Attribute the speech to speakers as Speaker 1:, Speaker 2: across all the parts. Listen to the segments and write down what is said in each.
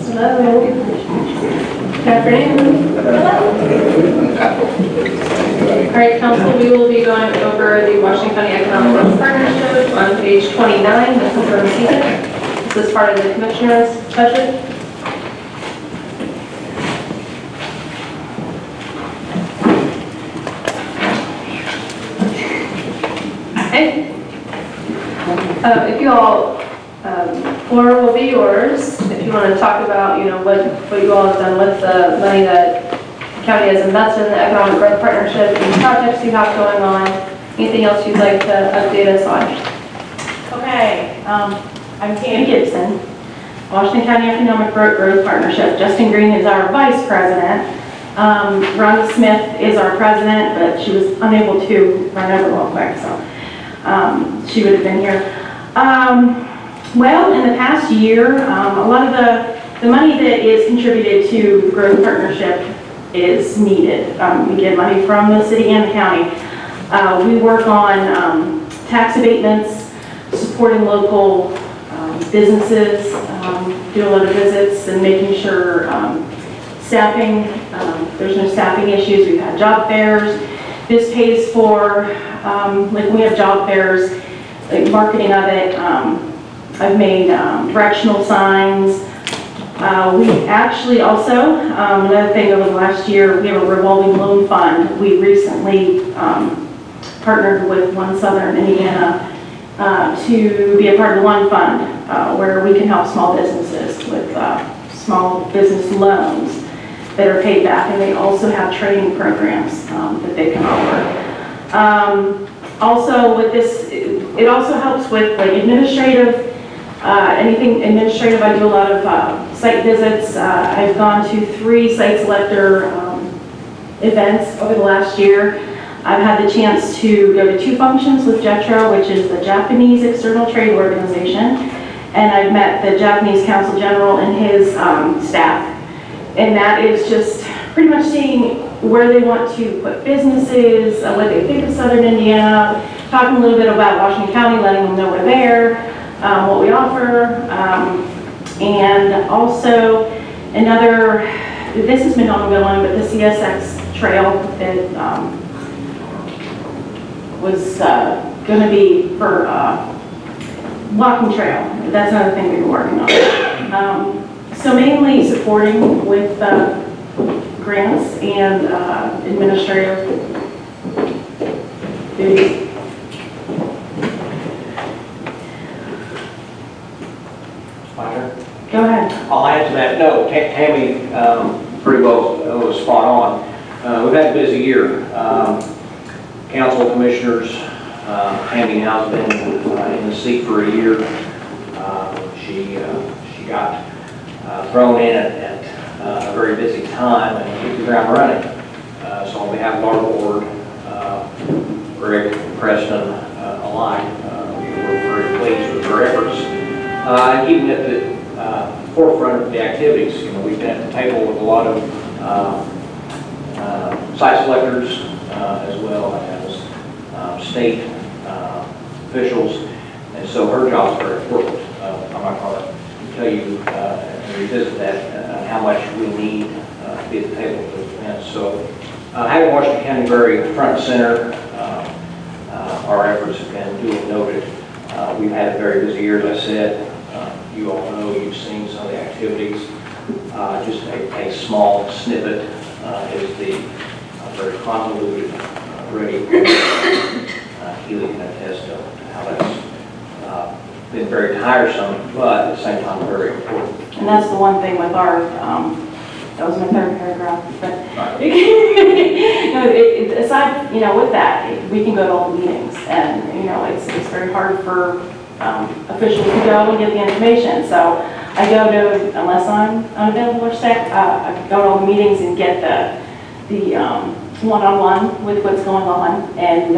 Speaker 1: Hello. Good afternoon. All right, council, we will be going over the Washington County Economic Growth Partnership on page 29. This is from season. This is part of the commissioner's budget. Okay. If you all, floor will be yours. If you want to talk about, what you all have done with the money that the county has invested in the Economic Growth Partnership, any projects you have going on, anything else you'd like to update us on.
Speaker 2: Okay, I'm Tammy Gibson, Washington County Economic Growth Partnership. Justin Green is our vice president. Rhonda Smith is our president, but she was unable to run over real quick, so she would have been here. Well, in the past year, a lot of the money that is contributed to the growth partnership is needed. We get money from the city and the county. We work on tax abatements, supporting local businesses, do a lot of visits and making sure staffing, there's no staffing issues. We've had job fairs. This pays for, like we have job fairs, like marketing of it. I've made directional signs. We actually also, another thing over the last year, we have a revolving loan fund. We recently partnered with One Southern Indiana to be a part of the One Fund, where we can help small businesses with small business loans that are paid back, and they also have training programs that they can offer. Also with this, it also helps with like administrative, anything administrative. I do a lot of site visits. I've gone to 3 site selector events over the last year. I've had the chance to go to 2 functions with JETRO, which is the Japanese External Trade Organization, and I've met the Japanese Consul General and his staff. And that is just pretty much seeing where they want to put businesses, what they think of Southern Indiana, talking a little bit about Washington County, letting them know we're there, what we offer, and also another, this has been ongoing, but the CSX trail that was going to be for walking trail. That's another thing we were working on. So mainly supporting with grants and administrative duties.
Speaker 3: My turn?
Speaker 2: Go ahead.
Speaker 3: I'll answer that. No, Tammy pretty well was spot on. We've had a busy year. Council commissioners, Tammy now has been in the seat for a year. She got thrown in at a very busy time and hit the ground running. So on behalf of our board, Greg and Preston alike, we're very pleased with her efforts. And keeping at the forefront of the activities. We've been at the table with a lot of site selectors as well as state officials, and so her job is very important. I'm not going to tell you and revisit that how much we need to be at the table with those events. So having Washington County very front and center, our efforts have been duly noted. We've had a very busy year, as I said. You all know, you've seen some of the activities. Just a small snippet is the very convoluted radio program. Healy can attest to how that's been very tiresome, but at the same time very important.
Speaker 2: And that's the one thing with our, that was my 3rd paragraph, but
Speaker 3: Right.
Speaker 2: aside, with that, we can go to all the meetings, and, it's very hard for officials to go and get the information. So I go to, unless I'm unavailable or sick, I go to all the meetings and get the one-on-one with what's going on, and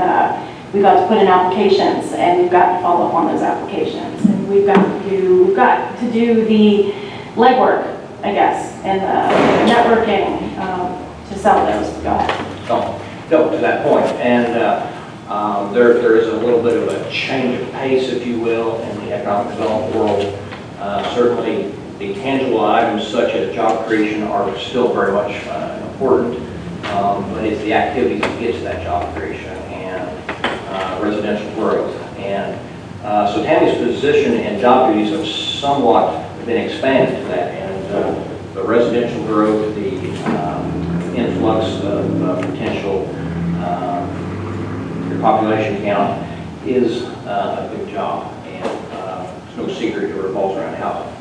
Speaker 2: we've got to put in applications, and we've got to follow up on those applications, and we've got to do the legwork, I guess, and the networking to sell those. Go ahead.
Speaker 3: No, to that point, and there is a little bit of a change of pace, if you will, in the economic development world. Certainly The tangible items such as job creation are still very much important, but it's the activities that get to that job creation and residential growth. And so Tammy's position and job duties have somewhat been expanded to that, and the residential growth, the influx of potential your population count is a big job, and it's no secret it revolves around housing.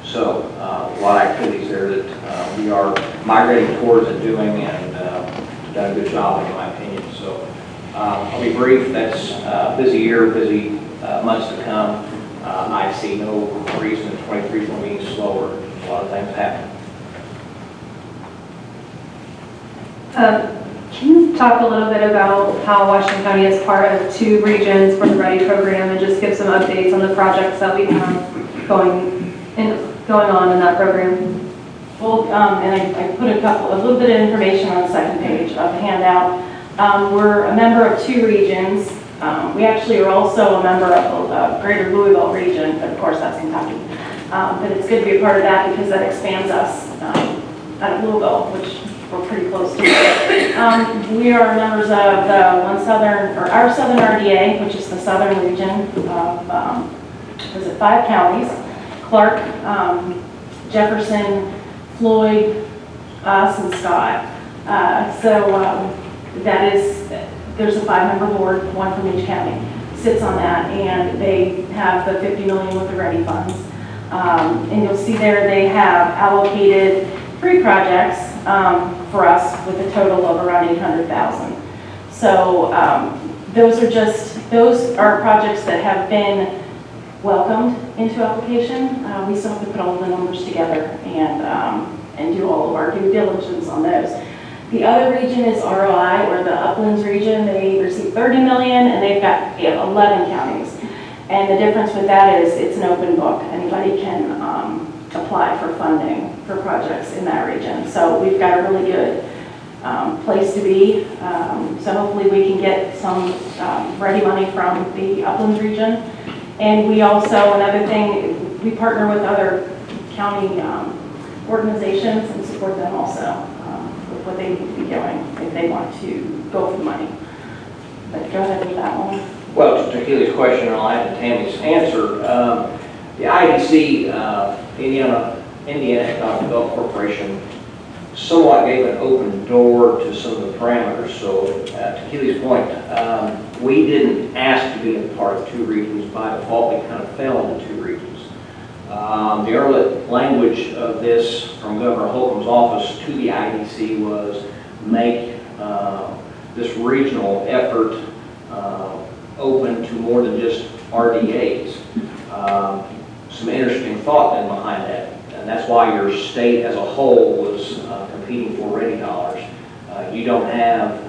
Speaker 3: So a lot of activities there that we are migrating towards and doing, and done a good job in my opinion. So I'll be brief. That's a busy year, busy months to come. I see no reason that 23 is going to be slower. A lot of things happen.
Speaker 1: Can you talk a little bit about how Washington County is part of 2 regions for the Rda program, and just give some updates on the projects that we have going on in that program?
Speaker 2: Well, and I put a little bit of information on the second page of the handout. We're a member of 2 regions. We actually are also a member of the Greater Louisville region, but of course that's Kentucky. But it's good to be a part of that because that expands us out of Louisville, which we're pretty close to. We are members of our Southern RDA, which is the southern region of, 5 counties: Clark, Jefferson, Floyd, us, and Scott. There's a 5-member board, 1 from each county, sits on that, and they have the $50 million with the ready funds. And you'll see there they have allocated 3 projects for us with a total of around $800,000. So those are projects that have been welcomed into application. We still have to put all the numbers together and do all of our due diligence on those. The other region is ROI, or the Uplands Region. They receive $30 million, and they've got 11 counties. And the difference with that is it's an open book. Anybody can apply for funding for projects in that region. So we've got a really good place to be. So hopefully we can get some ready money from the Uplands Region. And we also, another thing, we partner with other county organizations and support them also with what they need to be doing if they want to go for money. But go ahead with that one.
Speaker 3: Well, to Keely's question, and I'll add to Tammy's answer, the IDC, Indiana Economic Development Corporation, somewhat gave an open door to some of the parameters. So to Keely's point, we didn't ask to be a part of 2 regions. By default, we kind of fell into 2 regions. The early language of this from Governor Holcomb's office to the IDC was make this regional effort open to more than just RDAs. Some interesting thought then behind that, and that's why your state as a whole was competing for ready dollars. You don't have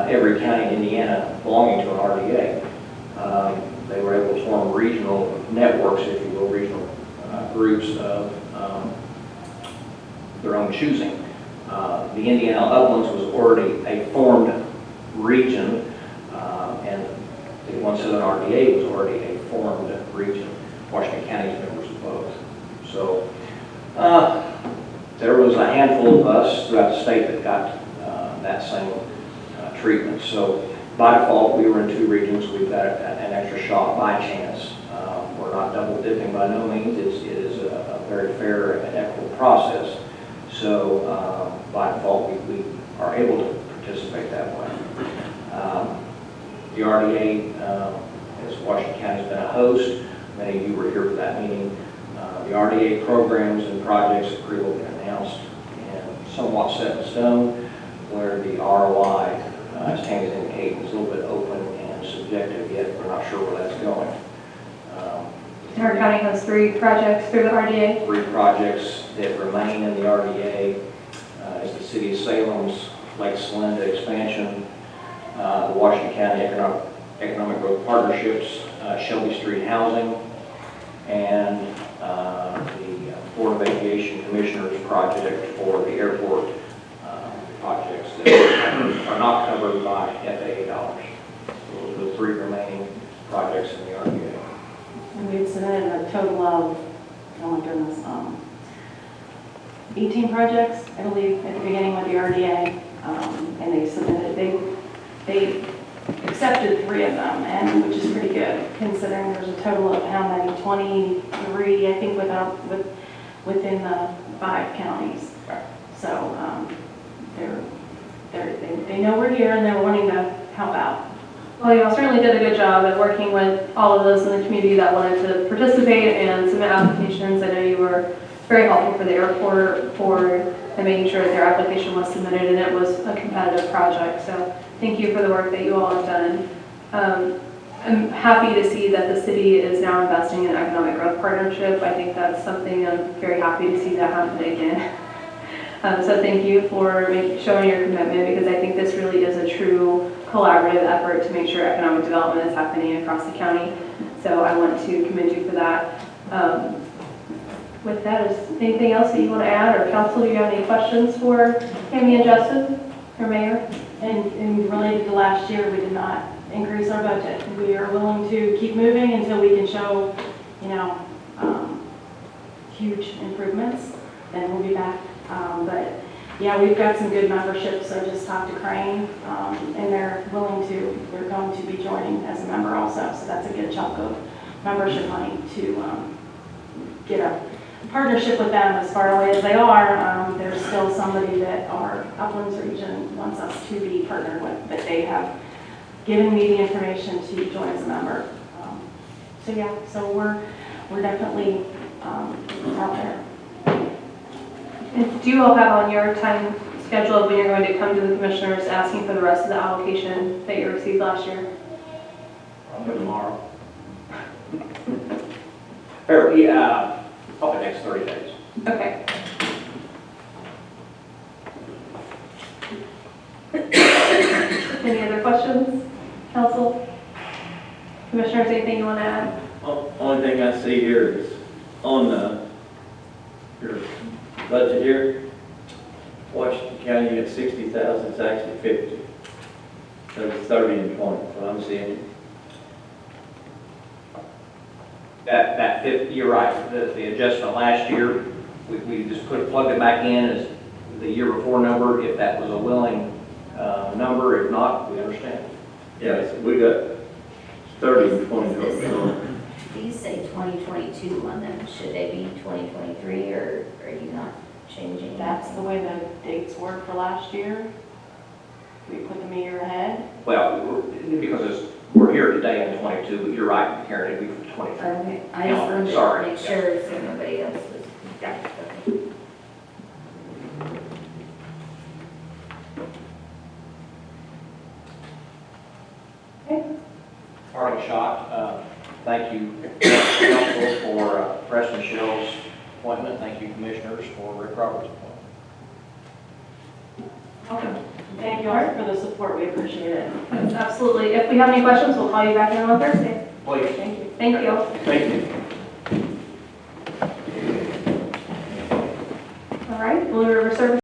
Speaker 3: every county in Indiana belonging to an RDA. They were able to form regional networks, if you will, regional groups of their own choosing. The Indiana Uplands was already a formed region, and the one Southern RDA was already a formed region. Washington County is members of both. So there was a handful of us throughout the state that got that same treatment. So by default, we were in 2 regions. We've got an extra shot by chance. We're not double dipping by no means. It is a very fair and equitable process. So by default, we are able to participate that way. The RDA, as Washington County has been a host, many of you were here for that meeting. The RDA programs and projects have pretty well been announced and somewhat set in stone, where the ROI, as Tammy's indicating, is a little bit open and subjective yet. We're not sure where that's going.
Speaker 1: Our county has 3 projects through the RDA.
Speaker 3: 3 projects that remain in the RDA is the City of Salem's Lake Celinda expansion, the Washington County Economic Growth Partnerships, Shelby Street Housing, and the Board of Aviation Commissioners project for the airport projects that are not covered by FAA dollars. Those are the 3 remaining projects in the RDA.
Speaker 2: And we've submitted a total of, oh my goodness, 18 projects, I believe, at the beginning with the RDA, and they submitted, they accepted 3 of them, and which is pretty good, considering there's a total of how many, 23, I think, within the 5 counties.
Speaker 3: Right.
Speaker 2: So they know we're here and they're wanting to help out.
Speaker 1: Well, you all certainly did a good job at working with all of those in the community that wanted to participate and submit applications. I know you were very helpful for the airport board and making sure that their application was submitted, and it was a competitive project. So thank you for the work that you all have done. I'm happy to see that the city is now investing in economic growth partnership. I think that's something I'm very happy to see that happen again. So thank you for showing your commitment, because I think this really is a true collaborative effort to make sure economic development is happening across the county. So I want to commend you for that. With that, is anything else that you want to add, or council, do you have any questions for Tammy and Justin, or Mayor?
Speaker 2: And related to last year, we did not increase our budget. We are willing to keep moving until we can show, huge improvements, then we'll be back. But yeah, we've got some good memberships. I just talked to Crane, and they're going to be joining as a member also. So that's a good chunk of membership money to get a partnership with them. As far away as they are, there's still somebody that our Uplands Region wants us to be partnered with, but they have given me the information to join as a member. So yeah, so we're definitely out there.
Speaker 1: And do you all have on your time schedule when you're going to come to the commissioners asking for the rest of the allocation that you received last year?
Speaker 3: Probably tomorrow. Or, yeah, probably next 30 days.
Speaker 1: Okay. Any other questions, council? Commissioners, anything you want to add?
Speaker 4: Only thing I see here is on your budget here, Washington County, you got 60,000, it's actually 50. So it's 30 and 20, what I'm seeing.
Speaker 3: That 50, you're right, the adjustment last year, we just plugged it back in as the year before number, if that was a willing number. If not, we understand.
Speaker 4: Yeah, so we got 30 and 20.
Speaker 5: These say 2022 on them. Should they be 2023, or are you not changing?
Speaker 2: That's the way the dates work for last year. We put them a year ahead.
Speaker 3: Well, because we're here today in 22, but you're right, Karen, it'd be for 23.
Speaker 5: Okay, I just wanted
Speaker 3: Sorry.
Speaker 5: to make sure so nobody else was. Yeah, okay.
Speaker 3: Parting shot, thank you, council, for Preston Shell's appointment. Thank you, commissioners, for Rick Roberts' appointment.
Speaker 2: Thank you all for the support. We appreciate it.
Speaker 1: Absolutely. If we have any questions, we'll call you back in on Thursday.
Speaker 3: Please.
Speaker 1: Thank you. Thank you.
Speaker 4: Thank you.
Speaker 1: All right, Blue River Service.